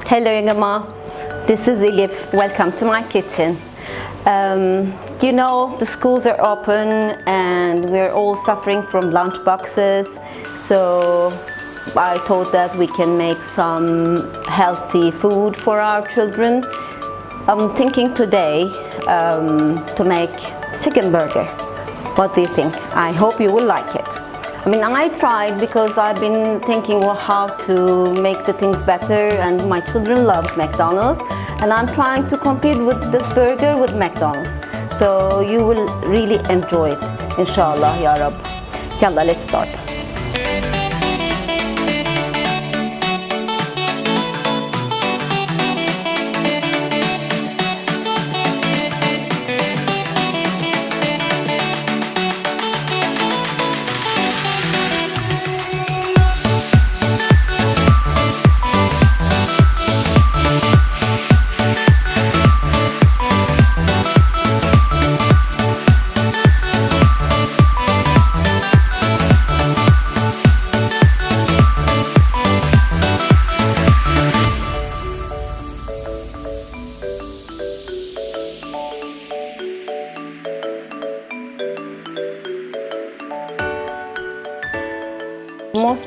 Hello Yaa Gamaa, this is Elif. Welcome to my kitchen. You know, the schools are open and we're all suffering from lunch boxes, so I thought that we can make some healthy food for our children. I'm thinking today to make chicken burger. What do you think? I hope you will like it. I mean, I tried because I've been thinking how to make the things better, and my children loves McDonald's, and I'm trying to compete with this burger with McDonald's. So you will really enjoy it, inshallah, Ya Rab. Yalla, let's start.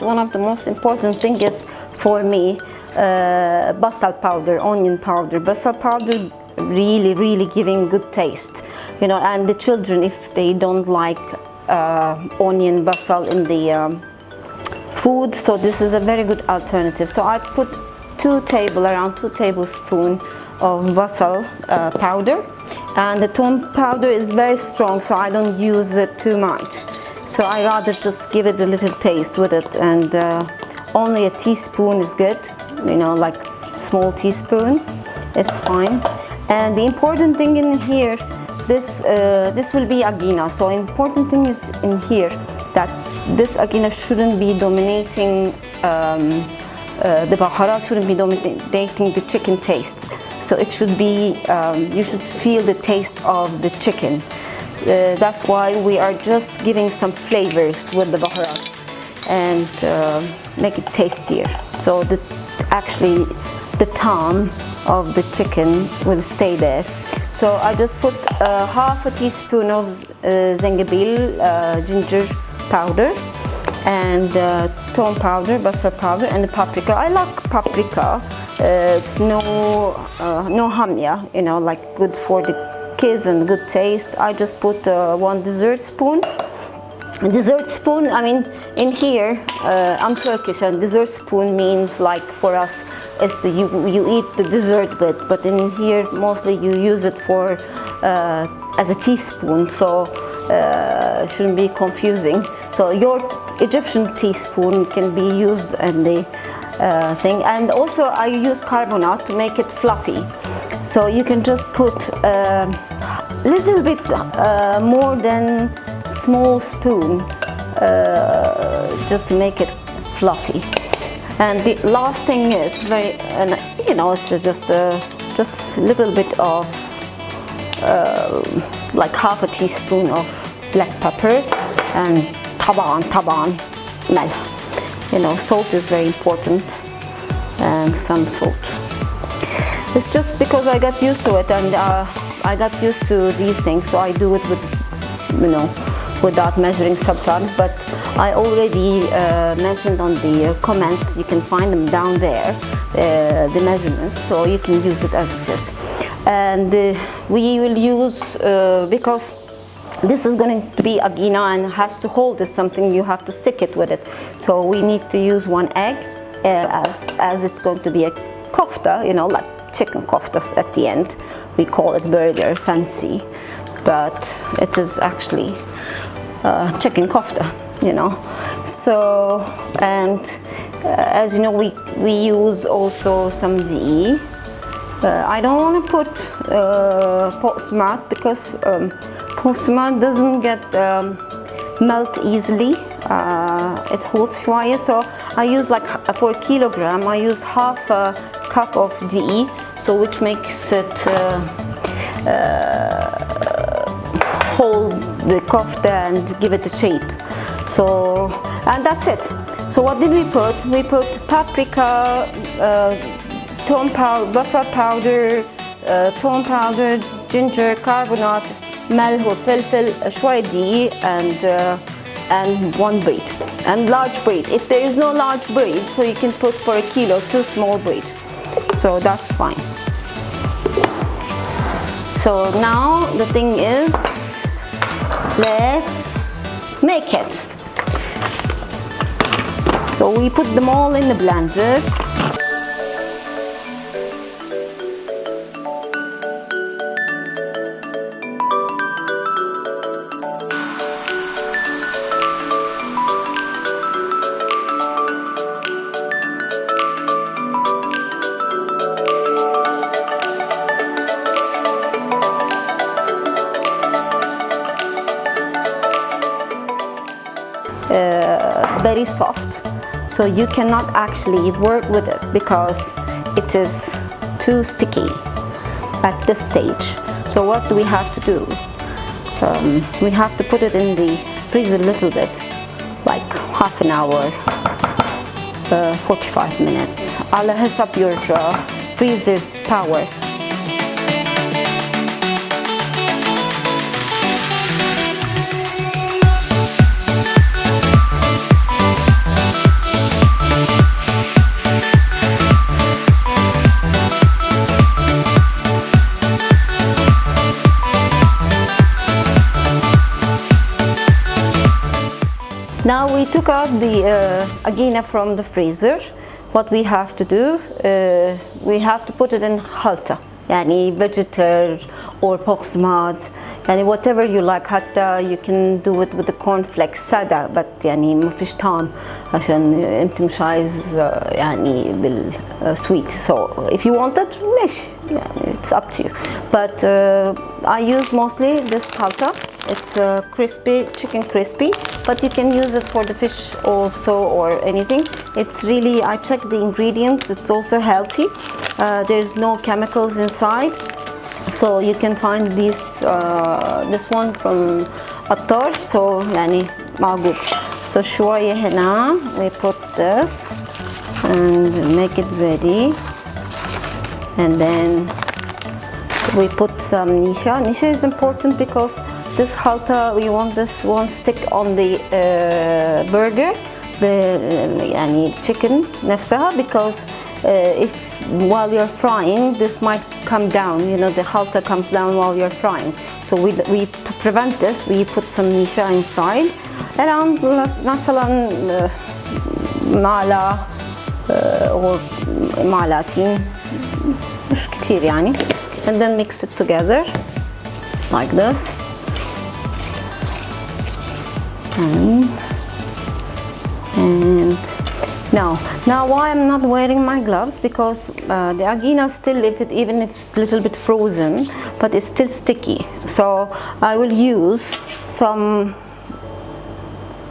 One of the most important thing is for me basal powder, onion powder. Basal powder really giving good taste, you know, and the children, if they don't like onion basal in the food, so this is a very good alternative. So I put around 2 tablespoons of basal powder, and the tom powder is very strong, so I don't use it too much. So I rather just give it a little taste with it, and only a teaspoon is good, you know, like small teaspoon is fine. And the important thing in here, this will be agina. So important thing is in here that this agina shouldn't be dominating, the baharat shouldn't be dominating the chicken taste. So it should be, you should feel the taste of the chicken. That's why we are just giving some flavors with the baharat and make it tastier. So actually the tom of the chicken will stay there. So I just put half a teaspoon of zanjabil, ginger powder, and tom powder, basal powder, and the paprika. I like paprika. It's no hamya, you know, like good for the kids and good taste. I just put 1 dessert spoon. Dessert spoon, I mean, in here, I'm Turkish, and dessert spoon means like for us, it's you eat the dessert with, but in here mostly you use it for as a teaspoon, so it shouldn't be confusing. So your Egyptian teaspoon can be used in the thing. And also I use carbonate to make it fluffy. So you can just put a little bit more than small spoon just to make it fluffy. And the last thing is very, you know, it's just a little bit of like half a teaspoon of black pepper, and taban melh. You know, salt is very important, and some salt. It's just because I got used to it, and I got used to these things, so I do it with, you know, without measuring sometimes. But I already mentioned on the comments, you can find them down there, the measurements, so you can use it as it is. And we will use, because this is going to be agina and has to hold this something, you have to stick it with it. So we need to use 1 egg, as it's going to be a kofta, you know, like chicken koftas at the end. We call it burger, fancy, but it is actually chicken kofta, you know. So, and as you know, we use also some ghee. I don't want to put po'smat because po'smat doesn't get melt easily. It holds shwaya, so I use like for a kilogram I use half a cup of ghee, so which makes it hold the kofta and give it a shape. So, and that's it. So what did we put? We put paprika, بصل powder, توم powder, ginger, carbonate, ملح وفلفل, شوية دقيق, and one bread, and large bread. If there is no large bread, so you can put for a kilo 2 small bread, so that's fine. So now the thing is, let's make it. So we put them all in the blender. Very soft, so you cannot actually work with it because it is too sticky at this stage. So what do we have to do? We have to put it in the freezer a little bit, like half an hour, 45 minutes. على حسب your freezer's power. Now we took out the agina from the freezer. What we have to do, we have to put it in halta, يعني vegetable or بقسماط, يعني whatever you like. حتى you can do it with the cornflakes سادة, but يعني ما فيش طعم عشان انت مش عايز يعني بالsweet. So if you want it, ماشي, يعني it's up to you. But I use mostly this halta. It's crispy, chicken crispy, but you can use it for the fish also or anything. It's really, I checked the ingredients, it's also healthy. There's no chemicals inside. So you can find this one from Attar, so يعني معقول. So شوية هنا, we put this and make it ready. And then we put some nisha. Nisha is important because this halta, we want this one stick on the burger, the يعني chicken نفسها, because if while you're frying, this might come down. You know, the halta comes down while you're frying. So we to prevent this, we put some nisha inside, around مثلا معلقة or معلقتين, مش كتير يعني. And then mix it together like this. And now why I'm not wearing my gloves, because the agina still, even if it's a little bit frozen, but it's still sticky. So I will use some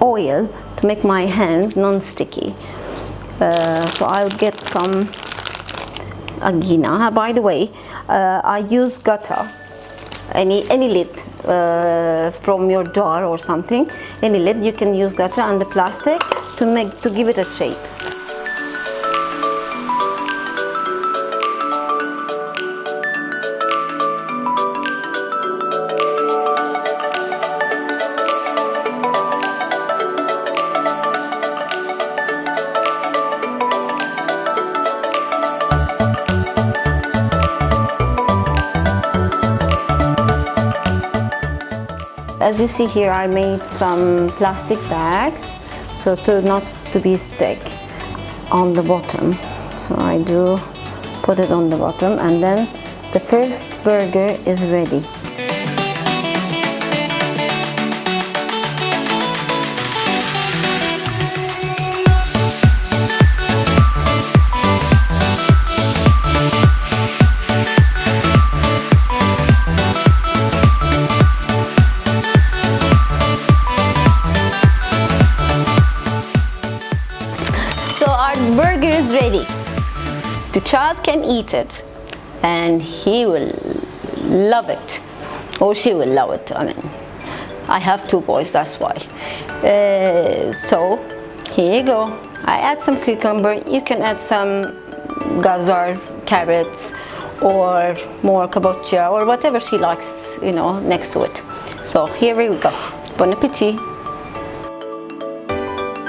oil to make my hand non-sticky. So I'll get some agina. By the way, I use gata, any lid from your jar or something, any lid. You can use gata and the plastic to give it a shape. As you see here, I made some plastic bags, so not to be stick on the bottom. So I do put it on the bottom, and then the first burger is ready. Burger is ready. The child can eat it and he will love it, or she will love it. I mean, I have 2 boys, that's why. So here you go. I add some cucumber. You can add some gazar, carrots or more kabocha or whatever she likes, you know, next to it. So here we go. Bon appetit.